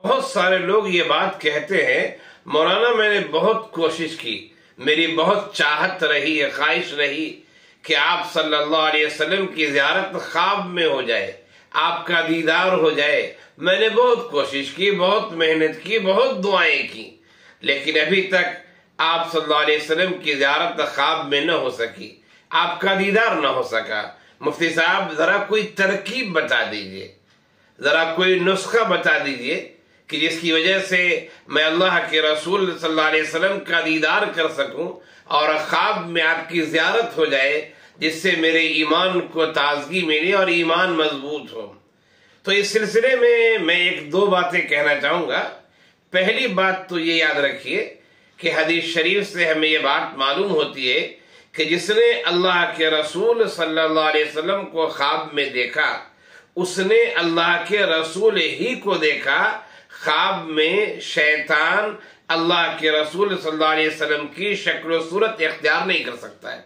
بہت سارے لوگ یہ بات کہتے ہیں، مولانا میں نے بہت کوشش کی، میری بہت چاہت رہی، خواہش رہی کہ آپ صلی اللہ علیہ وسلم کی زیارت خواب میں ہو جائے، آپ کا دیدار ہو جائے۔ میں نے بہت کوشش کی، بہت محنت کی، بہت دعائیں کی، لیکن ابھی تک آپ صلی اللہ علیہ وسلم کی زیارت خواب میں نہ ہو سکی، آپ کا دیدار نہ ہو سکا۔ مفتی صاحب ذرا کوئی ترکیب بتا دیجئے، ذرا کوئی نسخہ بتا دیجئے کہ جس کی وجہ سے میں اللہ کے رسول صلی اللہ علیہ وسلم کا دیدار کر سکوں اور خواب میں آپ کی زیارت ہو جائے، جس سے میرے ایمان کو تازگی ملے اور ایمان مضبوط ہو۔ تو اس سلسلے میں ایک دو باتیں کہنا چاہوں گا۔ پہلی بات تو یہ یاد رکھیے کہ حدیث شریف سے ہمیں یہ بات معلوم ہوتی ہے کہ جس نے اللہ کے رسول صلی اللہ علیہ وسلم کو خواب میں دیکھا، اس نے اللہ کے رسول ہی کو دیکھا۔ خواب میں شیطان اللہ کے رسول صلی اللہ علیہ وسلم کی شکل و صورت اختیار نہیں کر سکتا ہے۔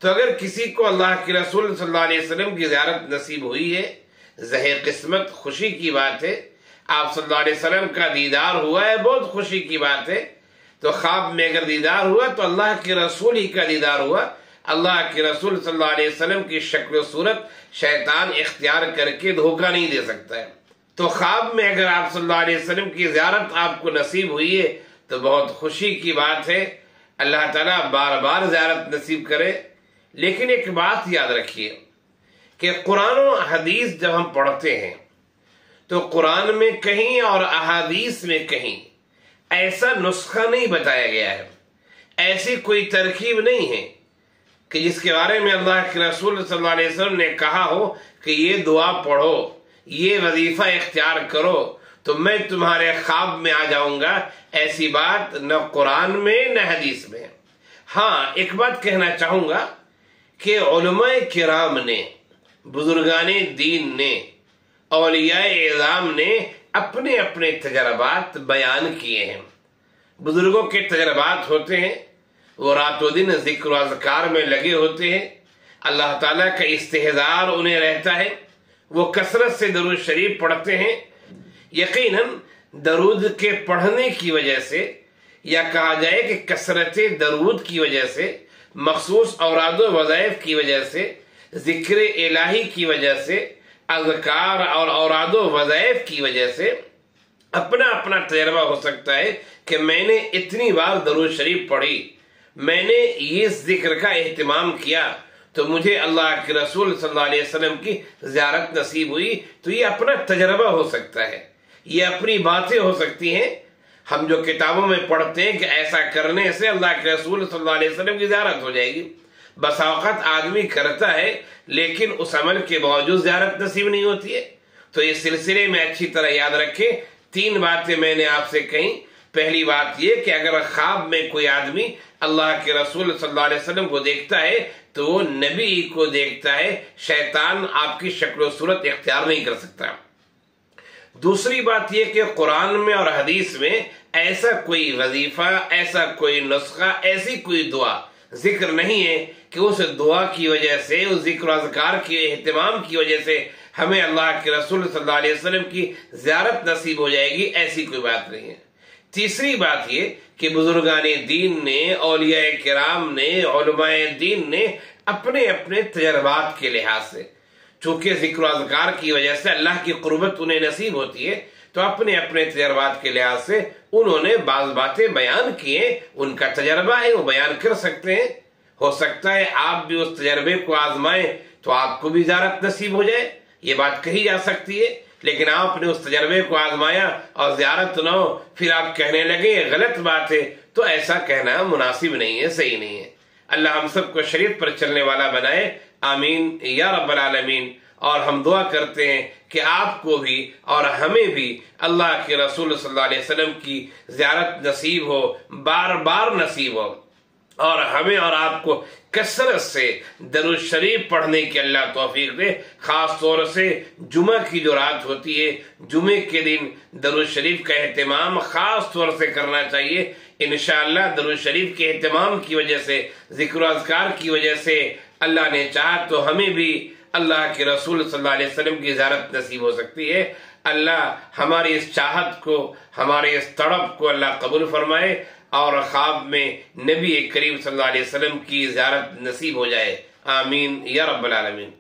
تو اگر کسی کو اللہ کے رسول صلی اللہ علیہ وسلم کی زیارت نصیب ہوئی ہے، زہر قسمت، خوشی کی بات ہے، آپ صلی اللہ علیہ وسلم کا دیدار ہوا ہے، بہت خوشی کی بات ہے۔ تو خواب میں اگر دیدار ہوا تو اللہ کے رسول ہی کا دیدار ہوا۔ اللہ کے رسول صلی اللہ علیہ وسلم کی شکل و صورت شیطان اختیار کر کے دھوکہ نہیں دے سکتا ہے۔ تو خواب میں اگر آپ صلی اللہ علیہ وسلم کی زیارت آپ کو نصیب ہوئی ہے تو بہت خوشی کی بات ہے، اللہ تعالیٰ بار بار زیارت نصیب کرے۔ لیکن ایک بات یاد رکھیے کہ قرآن و حدیث جب ہم پڑھتے ہیں تو قرآن میں کہیں اور احادیث میں کہیں ایسا نسخہ نہیں بتایا گیا ہے، ایسی کوئی ترکیب نہیں ہے کہ جس کے بارے میں اللہ کے رسول صلی اللہ علیہ وسلم نے کہا ہو کہ یہ دعا پڑھو، یہ وظیفہ اختیار کرو تو میں تمہارے خواب میں آ جاؤں گا۔ ایسی بات نہ قرآن میں نہ حدیث میں۔ ہاں ایک بات کہنا چاہوں گا کہ علماء کرام نے، بزرگان دین نے، اولیاء اعظام نے اپنے اپنے تجربات بیان کیے ہیں۔ بزرگوں کے تجربات ہوتے ہیں، وہ رات و دن ذکر و اذکار میں لگے ہوتے ہیں، اللہ تعالیٰ کا استحضار انہیں رہتا ہے، وہ کثرت سے درود شریف پڑھتے ہیں۔ یقیناً درود کے پڑھنے کی وجہ سے، یا کہا جائے کہ کثرت درود کی وجہ سے، مخصوص اوراد و وظائف کی وجہ سے، ذکر الہی کی وجہ سے، اذکار اور اوراد و وظائف کی وجہ سے اپنا اپنا تجربہ ہو سکتا ہے کہ میں نے اتنی بار درود شریف پڑھی، میں نے یہ ذکر کا اہتمام کیا تو مجھے اللہ کے رسول صلی اللہ علیہ وسلم کی زیارت نصیب ہوئی۔ تو یہ اپنا تجربہ ہو سکتا ہے، یہ اپنی باتیں ہو سکتی ہیں۔ ہم جو کتابوں میں پڑھتے ہیں کہ ایسا کرنے سے اللہ کے رسول صلی اللہ علیہ وسلم کی زیارت ہو جائے گی، بس اوقات آدمی کرتا ہے لیکن اس عمل کے باوجود زیارت نصیب نہیں ہوتی ہے۔ تو اس سلسلے میں اچھی طرح یاد رکھیں، تین باتیں میں نے آپ سے کہیں۔ پہلی بات یہ کہ اگر خواب میں کوئی آدمی اللہ کے رسول صلی اللہ علیہ وسلم کو دیکھتا ہے تو وہ نبی کو دیکھتا ہے، شیطان آپ کی شکل و صورت اختیار نہیں کر سکتا۔ دوسری بات یہ کہ قرآن میں اور حدیث میں ایسا کوئی وظیفہ، ایسا کوئی نسخہ، ایسی کوئی دعا ذکر نہیں ہے کہ اس دعا کی وجہ سے، اس ذکر و اذکار کے اہتمام کی وجہ سے ہمیں اللہ کے رسول صلی اللہ علیہ وسلم کی زیارت نصیب ہو جائے گی، ایسی کوئی بات نہیں ہے۔ تیسری بات یہ کہ بزرگان دین نے، اولیاء کرام نے، علماء دین نے اپنے اپنے تجربات کے لحاظ سے، چونکہ ذکر و اذکار کی وجہ سے اللہ کی قربت انہیں نصیب ہوتی ہے، تو اپنے اپنے تجربات کے لحاظ سے انہوں نے بعض باتیں بیان کی ہیں، ان کا تجربہ ہے، وہ بیان کر سکتے ہیں۔ ہو سکتا ہے آپ بھی اس تجربے کو آزمائیں تو آپ کو بھی زیارت نصیب ہو جائے، یہ بات کہی جا سکتی ہے۔ لیکن آپ نے اس تجربے کو آزمایا اور زیارت نہ ہو، پھر آپ کہنے لگے یہ غلط بات ہے، تو ایسا کہنا مناسب نہیں ہے، صحیح نہیں ہے۔ اللہ ہم سب کو شریعت پر چلنے والا بنائے، آمین یا رب العالمین۔ اور ہم دعا کرتے ہیں کہ آپ کو بھی اور ہمیں بھی اللہ کے رسول صلی اللہ علیہ وسلم کی زیارت نصیب ہو، بار بار نصیب ہو، اور ہمیں اور آپ کو کثرت سے درود شریف پڑھنے کی اللہ توفیق دے۔ خاص طور سے جمعہ کی جو رات ہوتی ہے، جمعے کے دن درود شریف کا اہتمام خاص طور سے کرنا چاہیے۔ انشاءاللہ درود شریف کے اہتمام کی وجہ سے، ذکر و اذکار کی وجہ سے، اللہ نے چاہا تو ہمیں بھی اللہ کے رسول صلی اللہ علیہ وسلم کی زیارت نصیب ہو سکتی ہے۔ اللہ ہماری اس چاہت کو، ہماری اس تڑپ کو اللہ قبول فرمائے، اور خواب میں نبی کریم صلی اللہ علیہ وسلم کی زیارت نصیب ہو جائے۔ آمین یا رب العالمین۔